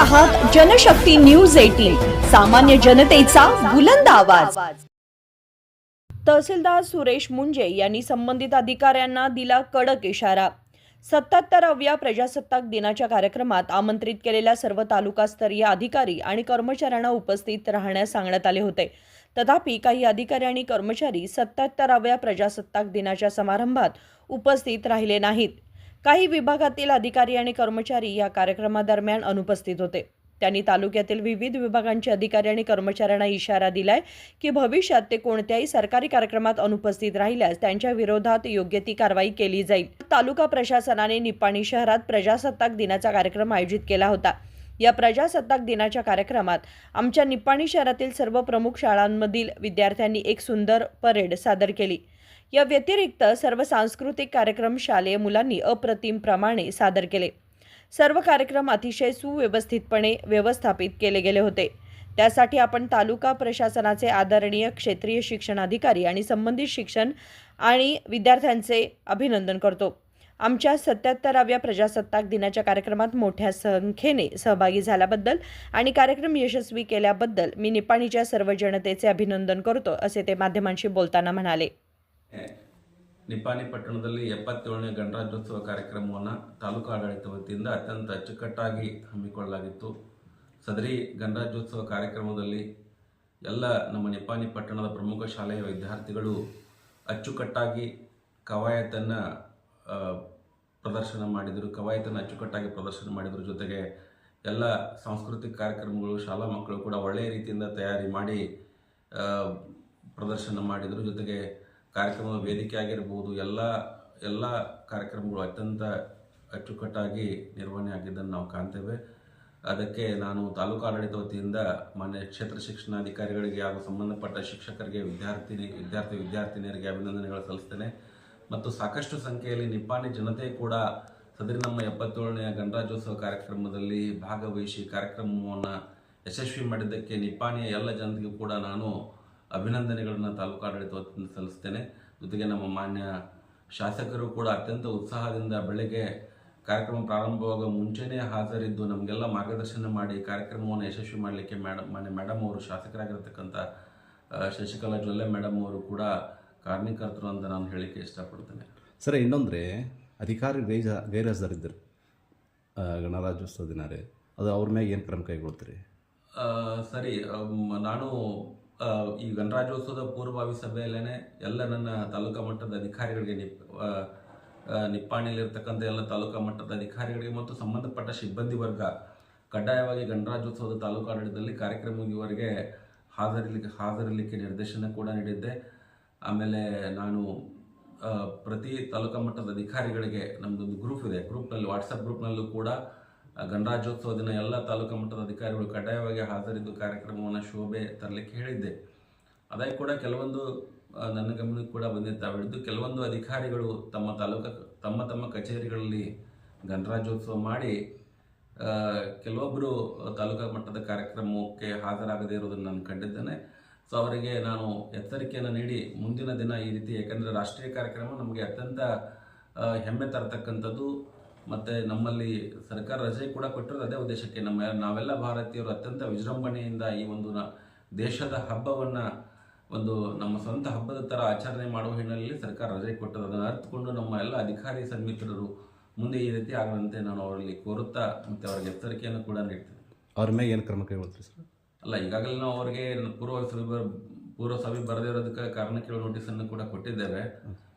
आहात जनशक्ती न्यूज 18, सामान्य जनतेचा बुलंद आवाज। तहसीलदार सुरेश मुंजे यांनी संबंधित अधिकाऱ्यांना दिला कडक इशारा। 77व्या प्रजासत्ताक दिनाच्या कार्यक्रमात आमंत्रित केलेल्या सर्व तालुकास्तरीय अधिकारी आणि कर्मचाऱ्यांना उपस्थित राहण्यास सांगण्यात आले होते। तथापि काही अधिकारी आणि कर्मचारी 77व्या प्रजासत्ताक दिनाच्या समारंभात उपस्थित राहिले नाहीत। काही विभागातील अधिकारी आणि कर्मचारी या कार्यक्रमादरम्यान अनुपस्थित होते। त्यांनी तालुक्यातील विविध विभागांचे अधिकारी आणि कर्मचाऱ्यांना इशारा दिलाय की भविष्यात ते कोणत्याही सरकारी कार्यक्रमात अनुपस्थित राहिल्यास त्यांच्या विरोधात योग्य ती कारवाई केली जाईल। तालुका प्रशासनाने निपाणी शहरात प्रजासत्ताक दिनाचा कार्यक्रम आयोजित केला होता। या प्रजासत्ताक दिनाच्या कार्यक्रमात आमच्या निपाणी शहरातील सर्व प्रमुख शाळांमधील विद्यार्थ्यांनी एक सुंदर परेड सादर केली। या व्यतिरिक्त सर्व सांस्कृतिक कार्यक्रम शालेय मुलांनी अप्रतिम प्रमाणे सादर केले। सर्व कार्यक्रम अतिशय सुव्यवस्थितपणे व्यवस्थापित केले गेले होते। त्यासाठी आपण तालुका प्रशासनाचे आदरणीय क्षेत्रीय शिक्षण अधिकारी आणि संबंधित शिक्षण आणि विद्यार्थ्यांचे अभिनंदन करतो। आमच्या 77व्या प्रजासत्ताक दिनाच्या कार्यक्रमात मोठ्या संख्येने सहभागी झाल्याबद्दल आणि कार्यक्रम यशस्वी केल्याबद्दल मी निपाणीच्या सर्व जनतेचे अभिनंदन करतो, असे ते माध्यमांशी बोलताना म्हणाले। ನಿಪಾನಿ ಪಟ್ಟಣದಲ್ಲಿ 77ನೇ ಗಣರಾಜ್ಯೋತ್ಸವ ಕಾರ್ಯಕ್ರಮವನ್ನು ತಾಲೂಕು ಆಡಳಿತ ವತಿಯಿಂದ ಅತ್ಯಂತ ಅಚ್ಚುಕಟ್ಟಾಗಿ ಹಮ್ಮಿಕೊಳ್ಳಲಾಗಿತ್ತು। ಸದರಿ ಗಣರಾಜ್ಯೋತ್ಸವ ಕಾರ್ಯಕ್ರಮದಲ್ಲಿ ಎಲ್ಲ ನಮ್ಮ ನಿಪಾನಿ ಪಟ್ಟಣದ ಪ್ರಮುಖ ಶಾಲೆಯ ವಿದ್ಯಾರ್ಥಿಗಳು ಅಚ್ಚುಕಟ್ಟಾಗಿ ಕವಾಯತನ್ನು ಅಚ್ಚುಕಟ್ಟಾಗಿ ಪ್ರದರ್ಶನ ಮಾಡಿದರು। ಜೊತೆಗೆ ಎಲ್ಲ ಸಾಂಸ್ಕೃತಿಕ ಕಾರ್ಯಕ್ರಮಗಳು ಶಾಲಾ ಮಕ್ಕಳು ಕೂಡ ಒಳ್ಳೆಯ ರೀತಿಯಿಂದ ತಯಾರಿ ಮಾಡಿ ಪ್ರದರ್ಶನ ಮಾಡಿದರು। ಜೊತೆಗೆ ಕಾರ್ಯಕ್ರಮದ ವೇದಿಕೆ ಆಗಿರಬಹುದು ಎಲ್ಲ ಕಾರ್ಯಕ್ರಮಗಳು ಅತ್ಯಂತ ಅಚ್ಚುಕಟ್ಟಾಗಿ ನಿರ್ವಹಣೆ ಆಗಿದ್ದನ್ನು ನಾವು ಕಾಣ್ತೇವೆ। ಅದಕ್ಕೆ ನಾನು ತಾಲೂಕು ಆಡಳಿತ ವತಿಯಿಂದ ಮಾನ್ಯ ಕ್ಷೇತ್ರ ಶಿಕ್ಷಣಾಧಿಕಾರಿಗಳಿಗೆ ಹಾಗೂ ಸಂಬಂಧಪಟ್ಟ ಶಿಕ್ಷಕರಿಗೆ ವಿದ್ಯಾರ್ಥಿನಿಯರಿಗೆ ಅಭಿನಂದನೆಗಳು ಸಲ್ಲಿಸ್ತೇನೆ। ಮತ್ತು ಸಾಕಷ್ಟು ಸಂಖ್ಯೆಯಲ್ಲಿ ನಿಪಾನಿ ಜನತೆ ಕೂಡ ಸದರಿ ನಮ್ಮ 77ನೇ ಗಣರಾಜ್ಯೋತ್ಸವ ಕಾರ್ಯಕ್ರಮದಲ್ಲಿ ಭಾಗವಹಿಸಿ ಕಾರ್ಯಕ್ರಮವನ್ನು ಯಶಸ್ವಿ ಮಾಡಿದ್ದಕ್ಕೆ ನಿಪಾನಿಯ ಎಲ್ಲ ಜನತೆಗೂ ಕೂಡ ನಾನು ಅಭಿನಂದನೆಗಳನ್ನು ತಾಲೂಕು ಆಡಳಿತ ವತಿಯಿಂದ ಸಲ್ಲಿಸ್ತೇನೆ। ಜೊತೆಗೆ ನಮ್ಮ ಮಾನ್ಯ ಶಾಸಕರು ಕೂಡ ಅತ್ಯಂತ ಉತ್ಸಾಹದಿಂದ ಬೆಳಗ್ಗೆ ಕಾರ್ಯಕ್ರಮ ಪ್ರಾರಂಭವಾಗುವ ಮುಂಚೆನೇ ಹಾಜರಿದ್ದು ನಮಗೆಲ್ಲ ಮಾರ್ಗದರ್ಶನ ಮಾಡಿ ಕಾರ್ಯಕ್ರಮವನ್ನು ಯಶಸ್ವಿ ಮಾಡಲಿಕ್ಕೆ ಮಾನ್ಯ ಮೇಡಮ್ ಅವರು, ಶಾಸಕರಾಗಿರ್ತಕ್ಕಂಥ ಶಶಿಕಲಾ ಜೊಲ್ಲೆ ಮೇಡಮ್ ಅವರು ಕೂಡ ಕಾರಣೀಕರ್ತರು ಅಂತ ನಾನು ಹೇಳಿಕೆ ಇಷ್ಟಪಡ್ತೇನೆ। ಸರ್, ಇನ್ನೊಂದರೆ ಅಧಿಕಾರಿ ಗೈರ್ಹಾಜರಿದ್ದರು ಗಣರಾಜ್ಯೋತ್ಸವ ದಿನ ರೀ, ಅದು ಅವ್ರ ಮ್ಯಾಗ ಏನು ಕ್ರಮ ಕೈಗೊಳ್ತೀರಿ? ಸರಿ, ನಾನು ಈ ಗಣರಾಜ್ಯೋತ್ಸವದ ಪೂರ್ವಭಾವಿ ಸಭೆಯಲ್ಲೇ ಎಲ್ಲ ನನ್ನ ತಾಲೂಕಾ ಮಟ್ಟದ ಅಧಿಕಾರಿಗಳಿಗೆ ನಿಪ್ಪಾಣಿಯಲ್ಲಿರ್ತಕ್ಕಂಥ ಎಲ್ಲ ತಾಲೂಕಾ ಮಟ್ಟದ ಅಧಿಕಾರಿಗಳಿಗೆ ಮತ್ತು ಸಂಬಂಧಪಟ್ಟ ಸಿಬ್ಬಂದಿ ವರ್ಗ ಕಡ್ಡಾಯವಾಗಿ ಗಣರಾಜ್ಯೋತ್ಸವದ ತಾಲೂಕು ಆಡಳಿತದಲ್ಲಿ ಕಾರ್ಯಕ್ರಮ ಮುಗಿಯುವವರೆಗೆ ಹಾಜರಿರಲಿಕ್ಕೆ ನಿರ್ದೇಶನ ಕೂಡ ನೀಡಿದ್ದೆ। ಆಮೇಲೆ ನಾನು ಪ್ರತಿ ತಾಲೂಕಾ ಮಟ್ಟದ ಅಧಿಕಾರಿಗಳಿಗೆ ನಮ್ಮದೊಂದು ಗ್ರೂಪ್ ಇದೆ, ಗ್ರೂಪ್ನಲ್ಲಿ ವಾಟ್ಸಪ್ ಗ್ರೂಪ್ನಲ್ಲೂ ಕೂಡ ಗಣರಾಜ್ಯೋತ್ಸವ ದಿನ ಎಲ್ಲ ತಾಲೂಕಾ ಮಟ್ಟದ ಅಧಿಕಾರಿಗಳು ಕಡ್ಡಾಯವಾಗಿ ಹಾಜರಿದ್ದು ಕಾರ್ಯಕ್ರಮವನ್ನು ಶೋಭೆ ತರಲಿಕ್ಕೆ ಹೇಳಿದ್ದೆ। ಅದಾಗಿ ಕೂಡ ಕೆಲವೊಂದು ನನ್ನ ಗಮನಕ್ಕೆ ಕೂಡ ಬಂದಿದ್ದಾವೆ। ಕೆಲವೊಂದು ಅಧಿಕಾರಿಗಳು ತಮ್ಮ ಕಚೇರಿಗಳಲ್ಲಿ ಗಣರಾಜ್ಯೋತ್ಸವ ಮಾಡಿ ಕೆಲವೊಬ್ಬರು ತಾಲೂಕಾ ಮಟ್ಟದ ಕಾರ್ಯಕ್ರಮಕ್ಕೆ ಹಾಜರಾಗದೇ ಇರೋದನ್ನು ನಾನು ಕಂಡಿದ್ದೇನೆ। ಸೊ ಅವರಿಗೆ ನಾನು ಎಚ್ಚರಿಕೆಯನ್ನು ನೀಡಿ ಮುಂದಿನ ದಿನ ಈ ರೀತಿ, ಯಾಕಂದರೆ ರಾಷ್ಟ್ರೀಯ ಕಾರ್ಯಕ್ರಮ ನಮಗೆ ಅತ್ಯಂತ ಹೆಮ್ಮೆ ತರತಕ್ಕಂಥದ್ದು ಮತ್ತು ನಮ್ಮಲ್ಲಿ ಸರ್ಕಾರ ರಜೆ ಕೂಡ ಕೊಟ್ಟಿರೋದು ಅದೇ ಉದ್ದೇಶಕ್ಕೆ। ನಾವೆಲ್ಲ ಭಾರತೀಯರು ಅತ್ಯಂತ ವಿಜೃಂಭಣೆಯಿಂದ ಈ ಒಂದು ದೇಶದ ಹಬ್ಬವನ್ನು ಒಂದು ನಮ್ಮ ಸ್ವಂತ ಹಬ್ಬದ ಥರ ಆಚರಣೆ ಮಾಡುವ ಹಿನ್ನೆಲೆಯಲ್ಲಿ ಸರ್ಕಾರ ರಜೆ ಕೊಟ್ಟರು। ಅದನ್ನು ಅರ್ಥಕೊಂಡು ನಮ್ಮ ಎಲ್ಲ ಅಧಿಕಾರಿ ಸನ್ಮಿತ್ರರು ಮುಂದೆ ಈ ರೀತಿ ಆಗದಂತೆ ನಾನು ಅವರಲ್ಲಿ ಕೋರುತ್ತಾ ಮತ್ತು ಅವರಿಗೆ ಎಚ್ಚರಿಕೆಯನ್ನು ಕೂಡ ನೀಡ್ತೇನೆ। ಅವ್ರ ಮೇಲೆ ಏನು ಕ್ರಮ ಕೈಗೊಳ್ತೀರಿ ಸರ್? ಅಲ್ಲ, ಈಗಾಗಲೇ ನಾವು ಅವರಿಗೆ ಪೂರ್ವಸಭೆ ಬರದೇ ಇರೋದಕ್ಕೆ ಕಾರಣ ಕೇಳೋ ನೋಟಿಸನ್ನು ಕೂಡ ಕೊಟ್ಟಿದ್ದೇವೆ।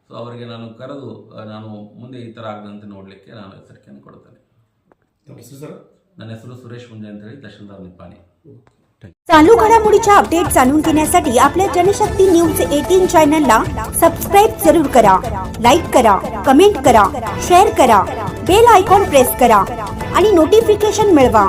ಸೊ ಅವರಿಗೆ ನಾನು ಕರೆದು ನಾನು ಮುಂದೆ ಈ ಥರ ಆಗದಂತೆ ನೋಡಲಿಕ್ಕೆ ನಾನು ಎಚ್ಚರಿಕೆಯನ್ನು ಕೊಡ್ತೇನೆ। ನನ್ನ ಹೆಸರು सुरेश मुंजे ಅಂತ ಹೇಳಿ, तहसीलदार निपाणी। चालू घडामोडीच्या अपडेट जाणून घेण्यासाठी आपल्या जनशक्ती न्यूज 18 चॅनलला सबस्क्राइब जरूर करा, लाईक करा, कमेंट करा, शेअर करा, बेल आयकॉन प्रेस करा आणि नोटिफिकेशन मिळवा।